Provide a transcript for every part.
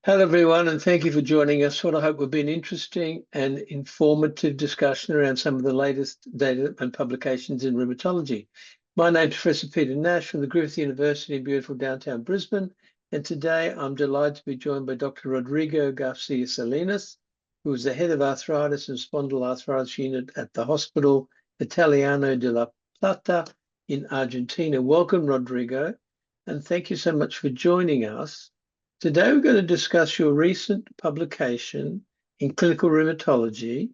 Hello, everyone, and thank you for joining us. What I hope will be an interesting and informative discussion around some of the latest data and publications in rheumatology. My name is Professor Peter Nash from the Griffith University in beautiful downtown Brisbane, and today I'm delighted to be joined by Dr. Rodrigo Garcia Salinas, who is the head of arthritis and spondyloarthritis unit at the hospital Italiano de la Plata in Argentina. Welcome, Rodrigo, and thank you so much for joining us. Today, we're going to discuss your recent publication in Clinical Rheumatology,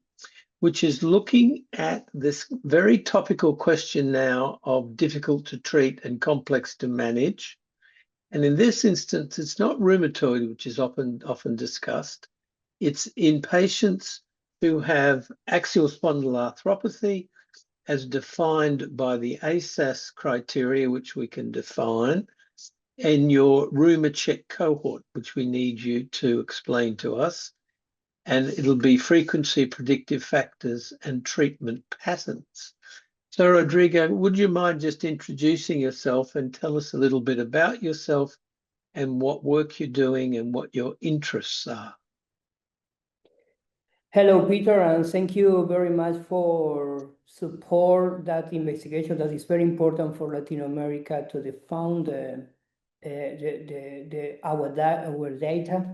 which is looking at this very topical question now of difficult to treat and complex to manage. And in this instance, it's not rheumatoid, which is often discussed. It's in patients who have axial spondyloarthropathy as defined by the ASAS criteria, which we can define, and your Reuma-Check cohort, which we need you to explain to us. And it'll be frequency, predictive factors, and treatment patterns. So, Rodrigo, would you mind just introducing yourself and tell us a little bit about yourself and what work you're doing and what your interests are? Hello, Peter, and thank you very much for support that investigation that is very important for Latin America to define our data.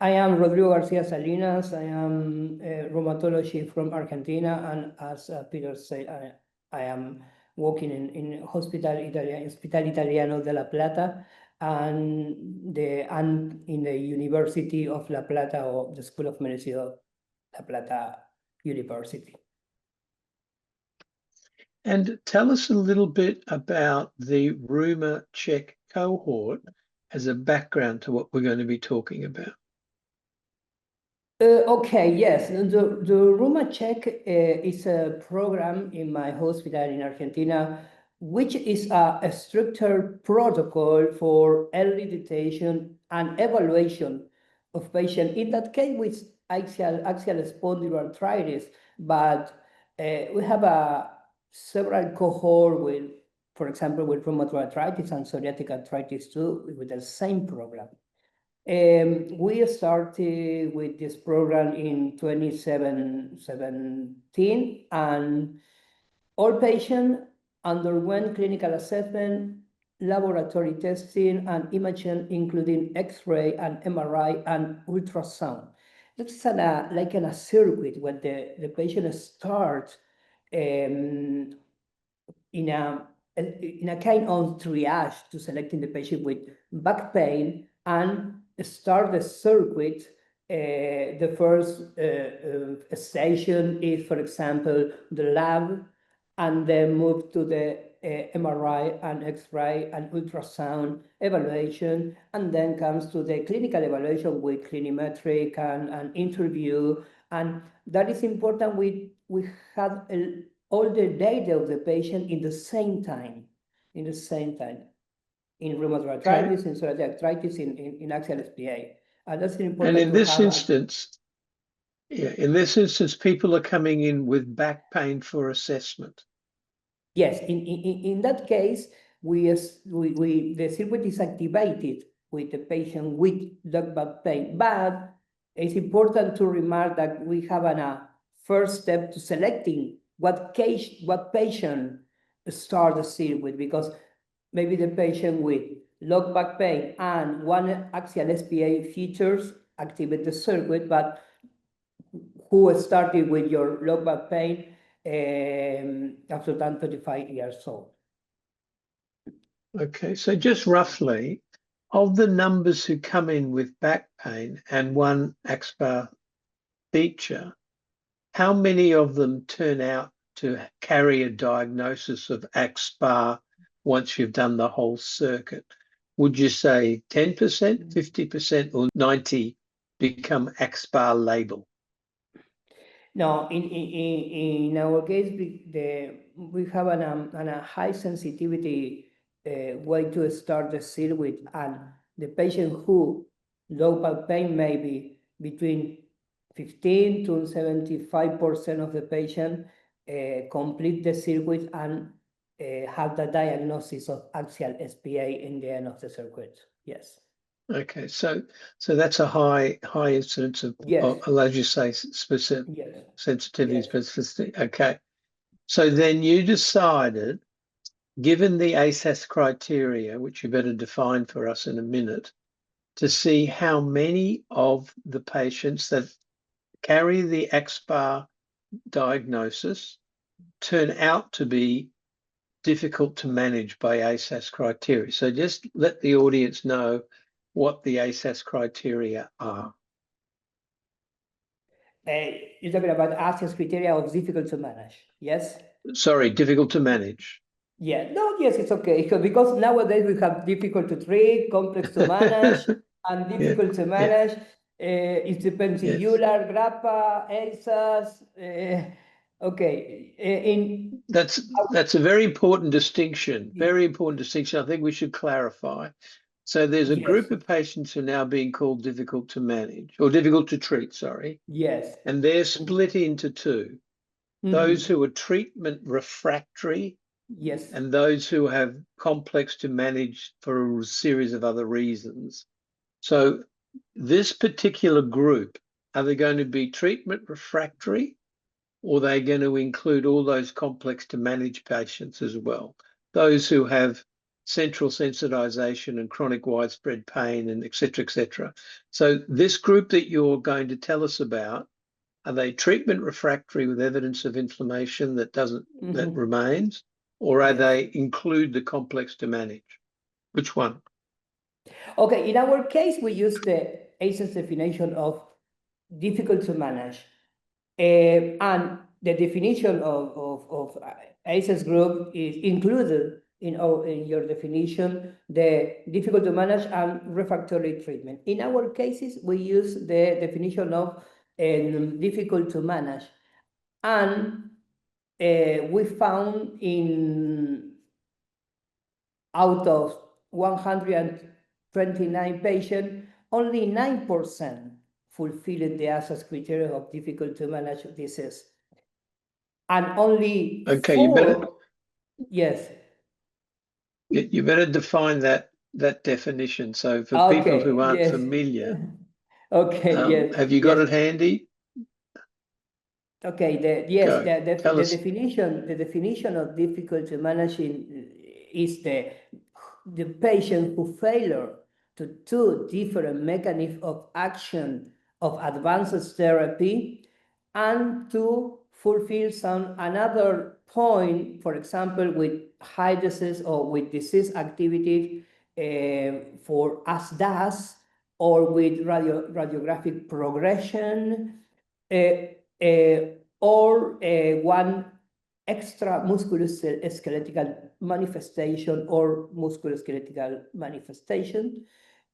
I am Rodrigo Garcia Salinas. I am a rheumatologist from Argentina, and as Peter said, I am working in Hospital Italiano de la Plata and in the University of La Plata, or the School of Medicine of La Plata University. And tell us a little bit about the Reuma-Check cohort as a background to what we're going to be talking about. Okay, yes. The Reuma-Check is a program in my hospital in Argentina, which is a structured protocol for early detection and evaluation of patients, in that case with axial spondyloarthritis, but we have several cohort with, for example, with rheumatoid arthritis and psoriatic arthritis too, with the same program. We started with this program in 2017, and all patients underwent clinical assessment, laboratory testing, and imaging, including X-ray and MRI and ultrasound. That's like a circuit where the patient starts in a kind of triage to selecting the patient with back pain and start the circuit. The first station is, for example, the lab, and then move to the MRI and X-ray and ultrasound evaluation, and then comes to the clinical evaluation with clinimetric and interview. And that is important. We have all the data of the patient in the same time. In rheumatoid arthritis, in psoriatic arthritis, in axial SPA. And that's important. And in this instance, in this instance, people are coming in with back pain for assessment. Yes, in that case, the circuit is activated with the patient with low back pain. But it's important to remark that we have a first step to selecting what patient start the circuit, because maybe the patient with low back pain and one axial SPA features activate the circuit, but who started with your low back pain after than 35 years old. Okay, so just roughly, of the numbers who come in with back pain and one AXPAR feature, how many of them turn out to carry a diagnosis of AXPAR once you've done the whole circuit? Would you say 10%, 50%, or 90% become AXPAR label? No, in our case, we have a high sensitivity way to start the circuit, and the patient who low back pain may be between 15 to 75% of the patient complete the circuit and have the diagnosis of axial SPA in the end of the circuit. Yes. Okay, so that's a high incidence of, Yes, as you say, specific yes, sensitivity and yes. specificity. Okay, so then you decided, given the ASAS criteria, which you better define for us in a minute, to see how many of the patients that carry the AXPAR diagnosis turn out to be difficult to manage by ASAS criteria. So just let the audience know what the ASAS criteria are. You're talking about ASAS criteria of difficult to manage, yes? Sorry, difficult to manage. Yeah, no, yes, it's okay. Because nowadays we have difficult to treat, complex to manage, and difficult to manage. It depends Yes. Euler, Grappa, ASAS. Okay, that's a very important distinction. Very important distinction. I think we should clarify. So there's a group of patients who are now being called difficult to manage or difficult to treat, sorry. Yes. And they're split into two. Those who are treatment refractory, yes, and those who have complex to manage for a series of other reasons. So this particular group, are they going to be treatment refractory, or are they going to include all those complex to manage patients as well? Those who have central sensitization and chronic widespread pain and et cetera, et cetera. So this group that you're going to tell us about, are they treatment refractory with evidence of inflammation that remains, or are they include the complex to manage? Which one? Okay, in our case, we use the ASAS definition of difficult to manage. And the definition of ASAS group is included in your definition, the difficult to manage and refractory treatment. In our cases, we use the definition of difficult to manage. And we found out of 129 patients, only 9% fulfilled the ASAS criteria of difficult to manage disease. And only four, yes. You better define that definition. So for people who aren't familiar, yes. have you got it handy? Okay, the definition of difficult to manage is the patient who failure to two different mechanisms of action of advanced therapy and to fulfill another point, for example, with high disease or with disease activity for ASAS or with radiographic progression or one extra musculoskeletal manifestation or musculoskeletal manifestation.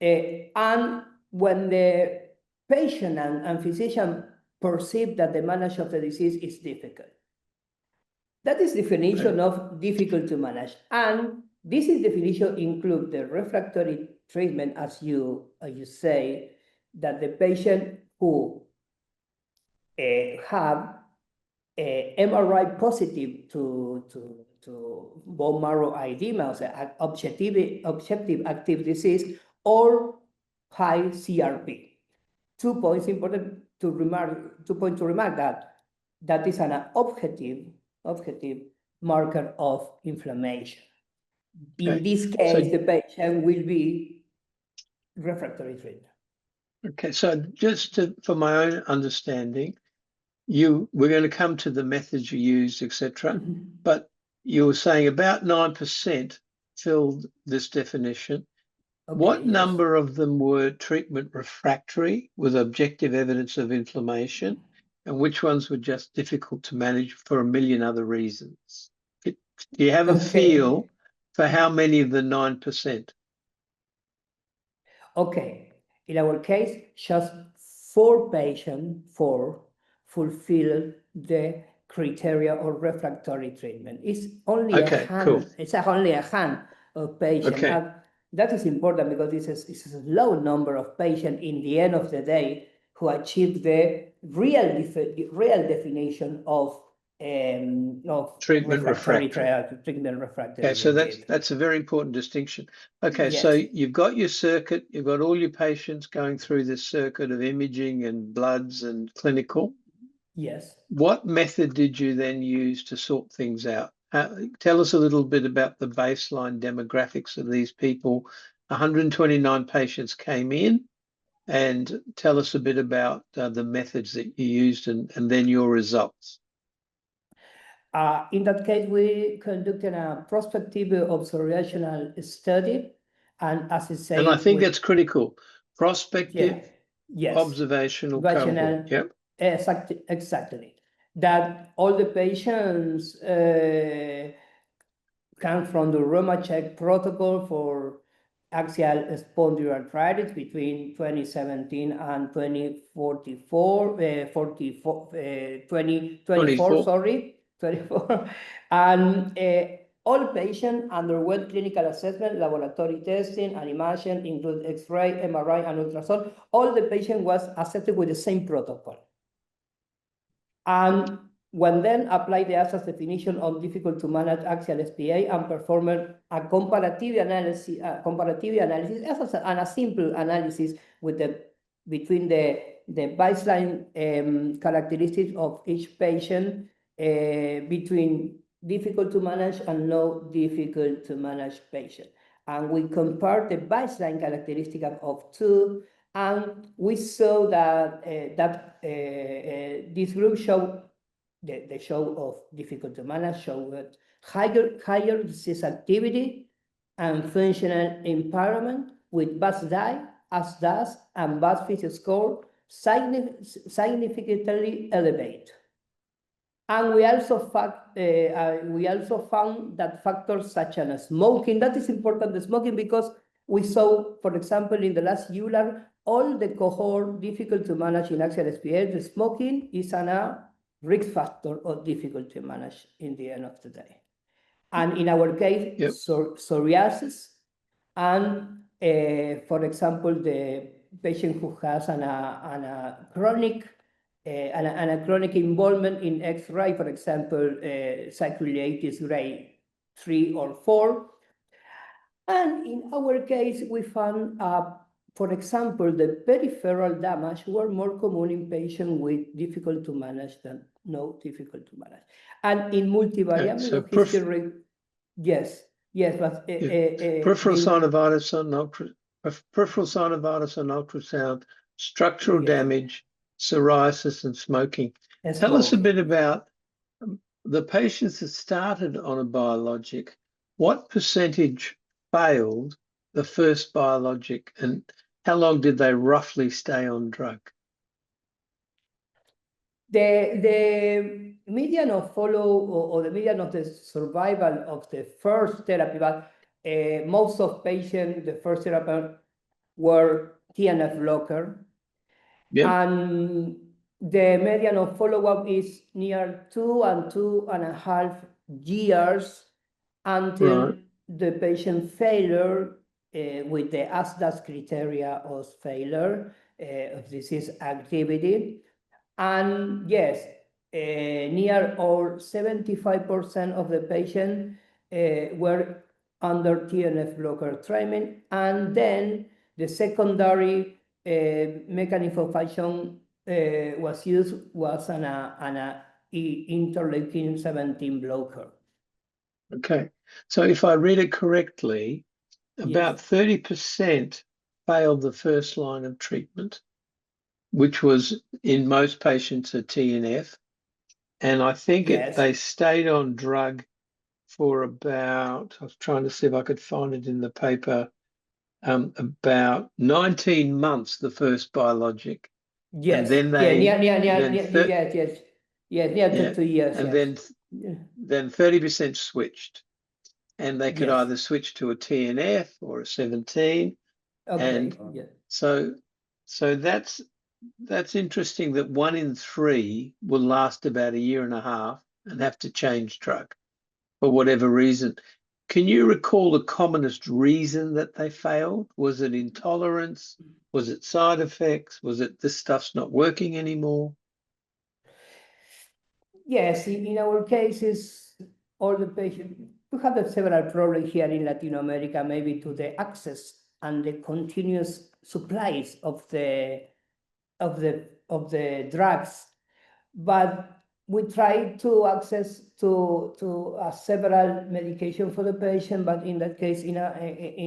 And when the patient and physician perceive that the management of the disease is difficult. That is definition of difficult to manage. And this definition includes the refractory treatment, as you say, that the patient who have MRI positive to bone marrow edema, objective active disease, or high CRP. 2 points important to remark. 2 points to remark that is an objective marker of inflammation. In this case, the patient will be refractory treatment. Okay, so just for my own understanding, we're going to come to the methods you used, etc. But you were saying about 9% filled this definition. Okay, what number of them were treatment refractory with objective evidence of inflammation, and which ones were just difficult to manage for a million other reasons? Do you have a feel for how many of the 9%? Okay, in our case, just 4 patients fulfill the criteria of refractory treatment. It's only a hand. Cool. It's only a hand of patients. Okay. That is important because this is a low number of patients in the end of the day who achieve the real definition of of Treatment refractory. treatment refractory. Okay, so indeed. that's a very important distinction. Okay, Yes. so you've got your circuit, you've got all your patients going through this circuit of imaging and bloods and clinical. Yes. What method did you then use to sort things out? Tell us a little bit about the baseline demographics of these people. 129 patients came in, and tell us a bit about the methods that you used and then your results. In that case, we conducted a prospective observational study, and as I say, And I think that's critical. Prospective, yes, observational observational, cohort. Yep. Exactly. That all the patients come from the Reuma-Check protocol for axial spondyloarthritis between 2017 and 2024, sorry, 24. And all patients underwent clinical assessment, laboratory testing, and imaging, include X-ray, MRI, and ultrasound. All the patient was assessed with the same protocol. And when then applied the ASAS definition of difficult to manage axial SPA and performed a comparative analysis, and a simple analysis with between the baseline characteristics of each patient between difficult to manage and no difficult to manage patient. And we compared the baseline characteristic of two, and we saw that this group showed the show of difficult to manage showed higher disease activity and functional impairment with BAS-DI, ASAS, and BAS-FIT score significantly elevated. And we also found that factors such as smoking, that is important, the smoking, because we saw, for example, in the last EULAR, all the cohort difficult to manage in axial SPA, the smoking is a risk factor of difficult to manage in the end of the day. And in our case, yep. psoriasis, and for example, the patient who has a chronic involvement in X-ray, for example, sacroiliitis grade 3 or 4. And in our case, we found, for example, the peripheral damage were more common in patients with difficult to manage than no difficult to manage. And in multivariable history, yes, but peripheral synovitis on ultrasound, structural damage, psoriasis, and smoking. Tell us a bit about the patients that started on a biologic. What percentage failed the first biologic, and how long did they roughly stay on drug? The median of follow or the median of the survival of the first therapy, but most of patients, the first therapy were TNF blocker. Yep. And the median of follow-up is near 2 and 2.5 years until the patient failure with the ASAS criteria of failure of disease activity. And yes, near or 75% of the patients were under TNF blocker treatment, and then the secondary mechanism of action was an interleukin-17 blocker. Okay, so if I read it correctly, about 30% failed the first line of treatment, which was in most patients a TNF, and I think they stayed on drug for about, I was trying to see if I could find it in the paper, about 19 months, the first biologic. Yes. And then they near 2 years. And then 30% switched, and they could either switch to a TNF or a 17. Okay. And so that's interesting that 1 in 3 will last about 1.5 years and have to change drug for whatever reason. Can you recall the commonest reason that they failed? Was it intolerance? Was it side effects? Was it this stuff's not working anymore? Yes, in our cases, all the patients, we have several problems here in Latin America, maybe to the access and the continuous supplies of the drugs, but we try to access to several medication for the patient. But in that case, in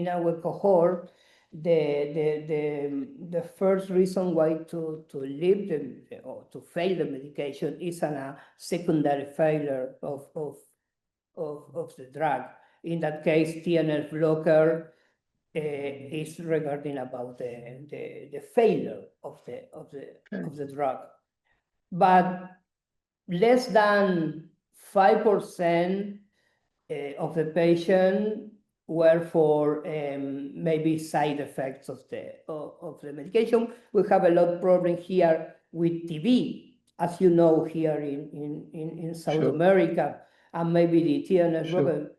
our cohort, the first reason why to leave them or to fail the medication is a secondary failure of the drug. In that case, TNF blocker is regarding about the failure of the drug, but less than 5% of the patient were for maybe side effects of the medication. We have a lot of problem here with TB, as you know, here in South Sure. America, and maybe the TNF Sure. blocker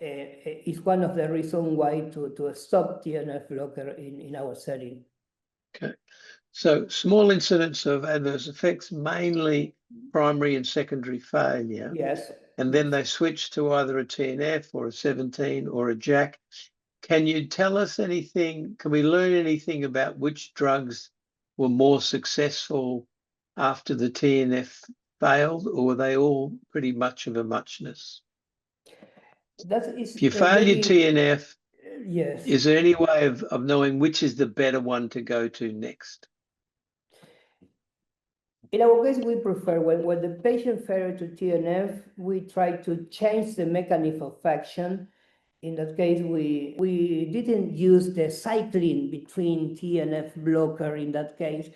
is one of the reasons why to stop TNF blocker in our setting. Okay. So small incidence of adverse effects, mainly primary and secondary failure. Yes. And then they switch to either a TNF or a 17 or a JAK. Can you tell us anything? Can we learn anything about which drugs were more successful after the TNF failed, or were they all pretty much of a muchness? If you fail your TNF, yes, is there any way of knowing which is the better one to go to next? in our case, we prefer when the patient fails to TNF, we try to change the mechanism of action. In that case, we didn't use the cycling between TNF blocker. In that case,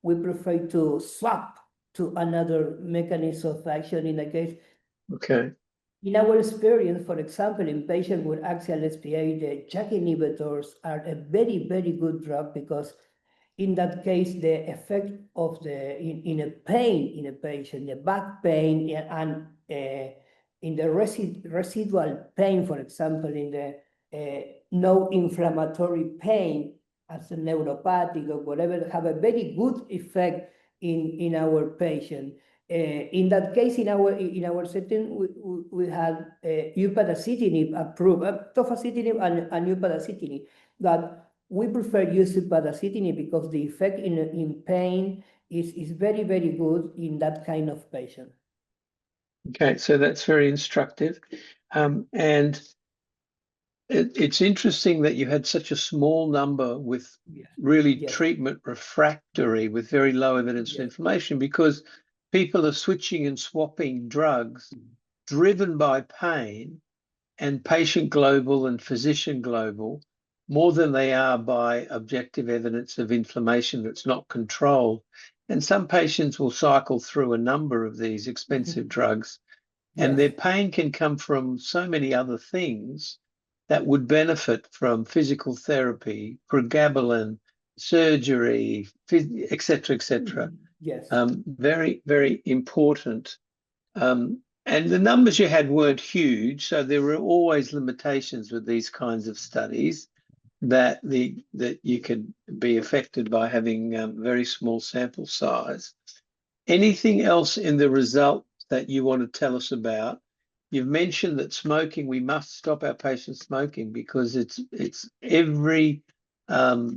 we prefer to swap to another mechanism of action. In that case, okay. In our experience, for example, in patients with axial SPA, the JAK inhibitors are a very, very good drug, because in that case, the effect of in a pain in a patient, the back pain and in the residual pain, for example, in the no inflammatory pain as a neuropathic or whatever, have a very good effect in our patient. In that case, in our setting, we had upadacitinib approved, tofacitinib and upadacitinib, that we prefer using upadacitinib because the effect in pain is very, very good in that kind of patient. Okay, so that's very instructive. And it's interesting that you had such a small number with really treatment refractory with very low evidence of inflammation, because people are switching and swapping drugs driven by pain and patient global and physician global more than they are by objective evidence of inflammation that's not controlled. And some patients will cycle through a number of these expensive drugs, and their pain can come from so many other things that would benefit from physical therapy, pregabalin, surgery, etc., etc. Yes. Very, very important. And the numbers you had weren't huge, so there were always limitations with these kinds of studies, that you could be affected by having very small sample size. Anything else in the result that you want to tell us about? You've mentioned that smoking, we must stop our patients smoking, because it's every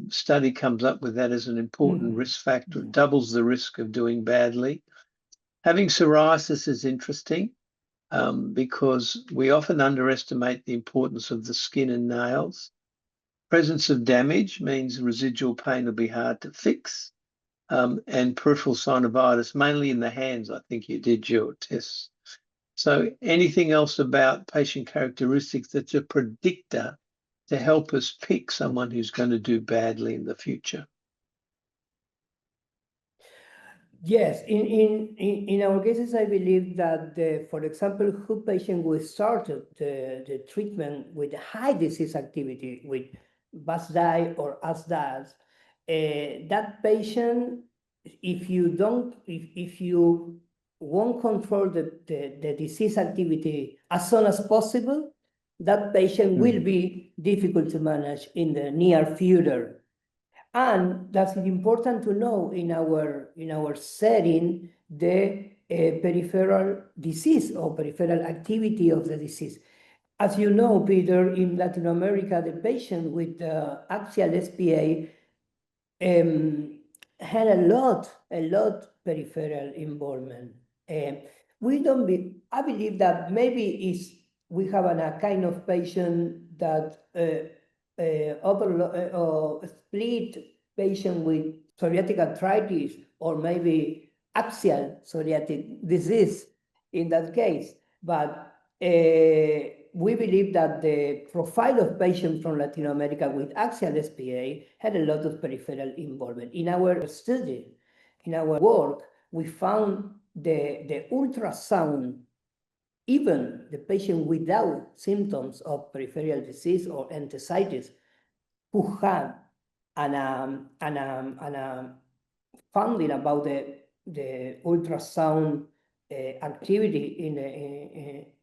study comes up with that as an important risk factor. It doubles the risk of doing badly. Having psoriasis is interesting because we often underestimate the importance of the skin and nails. Presence of damage means residual pain will be hard to fix. And peripheral synovitis, mainly in the hands. I think you did your tests. So anything else about patient characteristics that's a predictor to help us pick someone who's going to do badly in the future? Yes, in our cases, I believe that for example, who patient will start the treatment with high disease activity with BASDAI or ASAS, that patient, if you won't control the disease activity as soon as possible, that patient will be difficult to manage in the near future. And that's important to know in our setting, the peripheral disease or peripheral activity of the disease. As you know, Peter, in Latin America, the patient with axial SPA had a lot peripheral involvement. I believe that maybe we have a kind of patient that split patient with psoriatic arthritis or maybe axial psoriatic disease in that case. But we believe that the profile of patients from Latin America with axial SPA had a lot of peripheral involvement. In our study, in our work, we found the ultrasound, even the patient without symptoms of peripheral disease or enthesitis, who had an finding about the ultrasound activity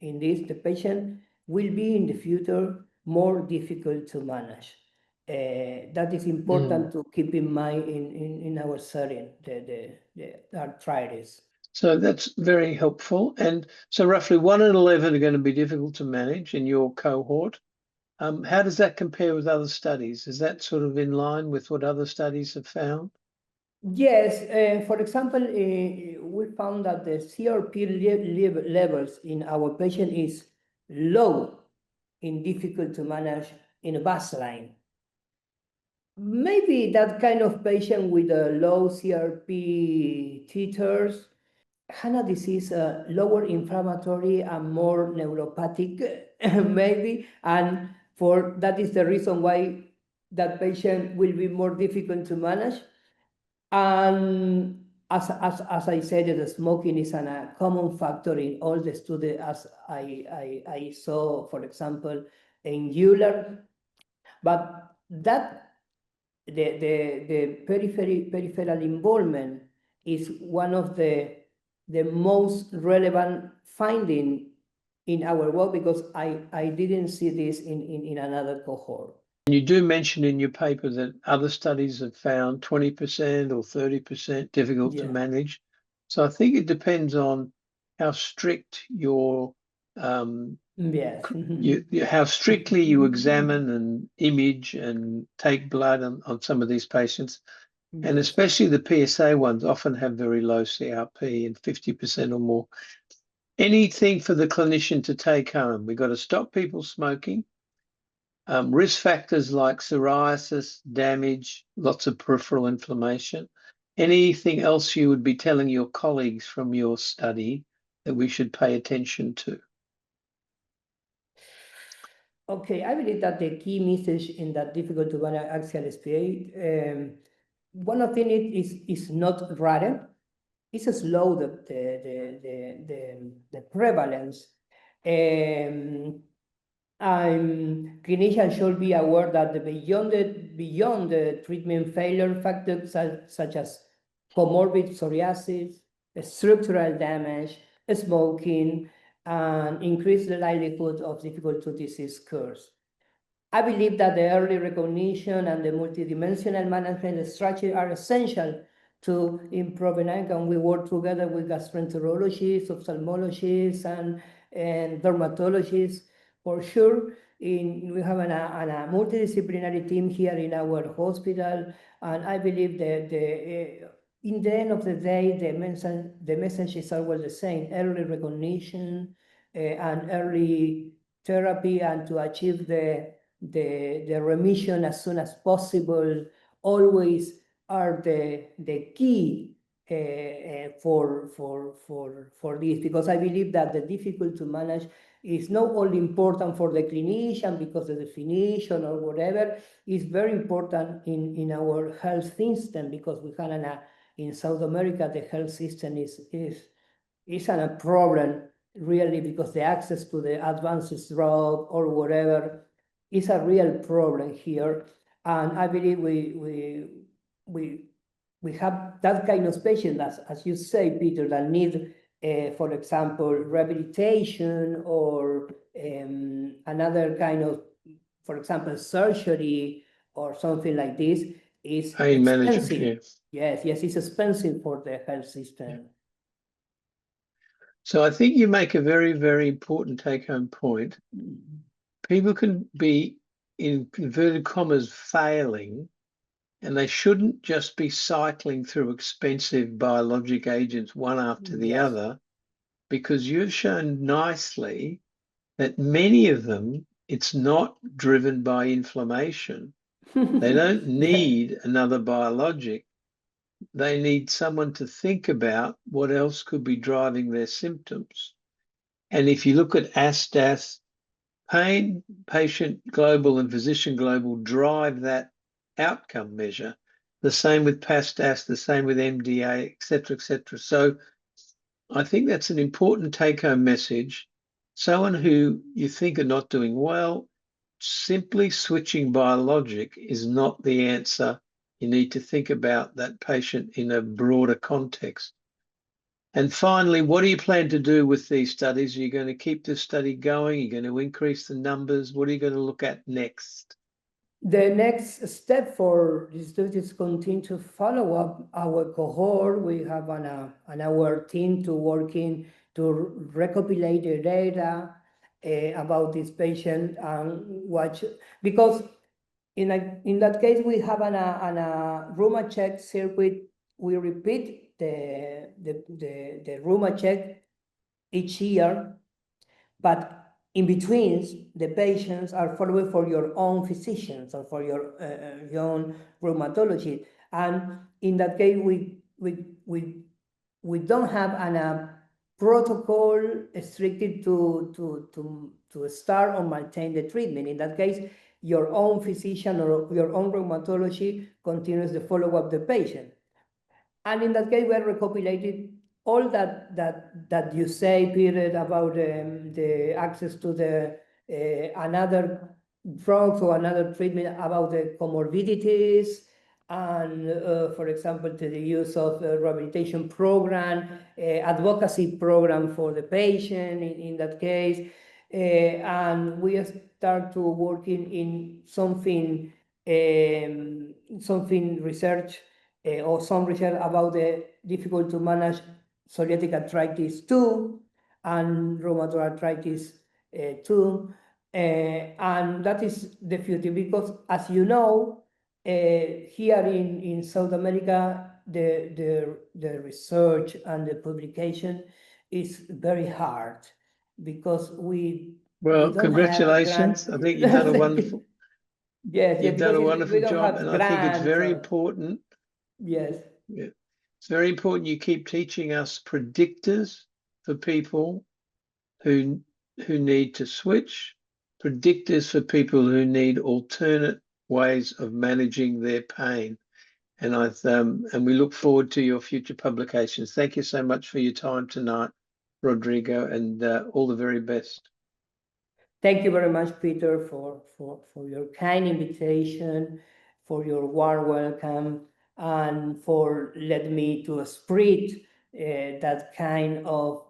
in this, the patient will be in the future more difficult to manage. That is important to keep in mind in our setting, the arthritis. So that's very helpful. And so roughly 1 in 11 are going to be difficult to manage in your cohort. How does that compare with other studies? Is that sort of in line with what other studies have found? Yes, for example, we found that the CRP levels in our patient is low in difficult to manage in a baseline. Maybe that kind of patient with a low CRP titers had a disease, lower inflammatory and more neuropathic, maybe, and that is the reason why that patient will be more difficult to manage. And as I said, the smoking is a common factor in all the studies, as I saw, for example, in Euler. But that the peripheral involvement is one of the most relevant finding in our work, because I didn't see this in another cohort. You do mention in your paper that other studies have found 20% or 30% difficult to manage. So I think it depends on how strict your how strictly you examine and image and take blood on some of these patients. And especially the PSA ones often have very low CRP and 50% or more. Anything for the clinician to take home? We've got to stop people smoking. Risk factors like psoriasis, damage, lots of peripheral inflammation. Anything else you would be telling your colleagues from your study that we should pay attention to? Okay, I believe that the key message in that difficult to manage axial SPA, one of them is not rare. It's slow the prevalence. Clinicians should be aware that beyond the treatment failure factors such as comorbid psoriasis, structural damage, smoking, and increase the likelihood of difficult to disease course. I believe that the early recognition and the multidimensional management strategy are essential to improve and we work together with gastroenterologists, ophthalmologists, and dermatologists. For sure, we have a multidisciplinary team here in our hospital, and I believe that in the end of the day, the message is always the same: early recognition and early therapy, and to achieve the remission as soon as possible always are the key for this, because I believe that the difficult to manage is not only important for the clinician because the definition or whatever, is very important in our health system, because we have in South America the health system is a problem really, because the access to the advanced drug or whatever is a real problem here. And I believe we have that kind of patient, as you say, Peter, that need, for example, rehabilitation or another kind of, for example, surgery or something like this is pain expensive. Management, Yes, it's expensive for the health system. So I think you make a very, very important take-home point. People can be, in inverted commas, failing, and they shouldn't just be cycling through expensive biologic agents one after the Yes. other, because you've shown nicely that many of them, it's not driven by inflammation. They don't need another biologic. They need someone to think about what else could be driving their symptoms. And if you look at ASAS, pain, patient global and physician global drive that outcome measure. The same with PASTAS, the same with MDA, et cetera, et cetera. So I think that's an important take-home message. Someone who you think are not doing well, simply switching biologic is not the answer. You need to think about that patient in a broader context. And finally, what do you plan to do with these studies? Are you going to keep this study going? Are you going to increase the numbers? What are you going to look at next? The next step for this study is continue to follow up our cohort. We have on our team to working to recopilate the data about this patient and watch, because in that case we have on a Reuma-Check circuit. We repeat the Reuma-Check each year, but in between, the patients are followed for your own physicians or for your own rheumatology. And in that case, we don't have a protocol restricted to start or maintain the treatment. In that case, your own physician or your own rheumatology continues the follow-up the patient. And in that case, we are recopilated all that you say, Peter, about the access to the another drugs or another treatment, about the comorbidities, and for example, to the use of a rehabilitation program, advocacy program for the patient in that case. And we start to working in something research or some research about the difficult to manage psoriatic arthritis 2 and rheumatoid arthritis 2. And that is the future, because as you know, here in South America, the research and the publication is very hard, because we Well, don't have congratulations. grant. I think you've done a wonderful, Yes, you've done a because wonderful we don't job. have And I think it's grants. very important. Yes. Yeah, it's very important you keep teaching us predictors for people who need to switch, predictors for people who need alternate ways of managing their pain. And and we look forward to your future publications. Thank you so much for your time tonight, Rodrigo, and all the very best. Thank you very much, Peter, for your kind invitation, for your warm welcome, and for letting me to spread that kind of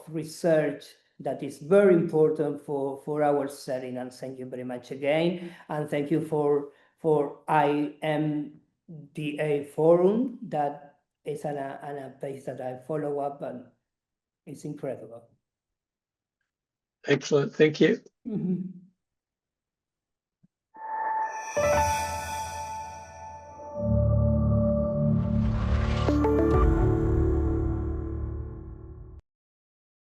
research that is very important for our setting. And thank you very much again. And thank you for IMDA Forum, that is a page that I follow up, and it's incredible. Excellent. Thank you. Mm-hmm.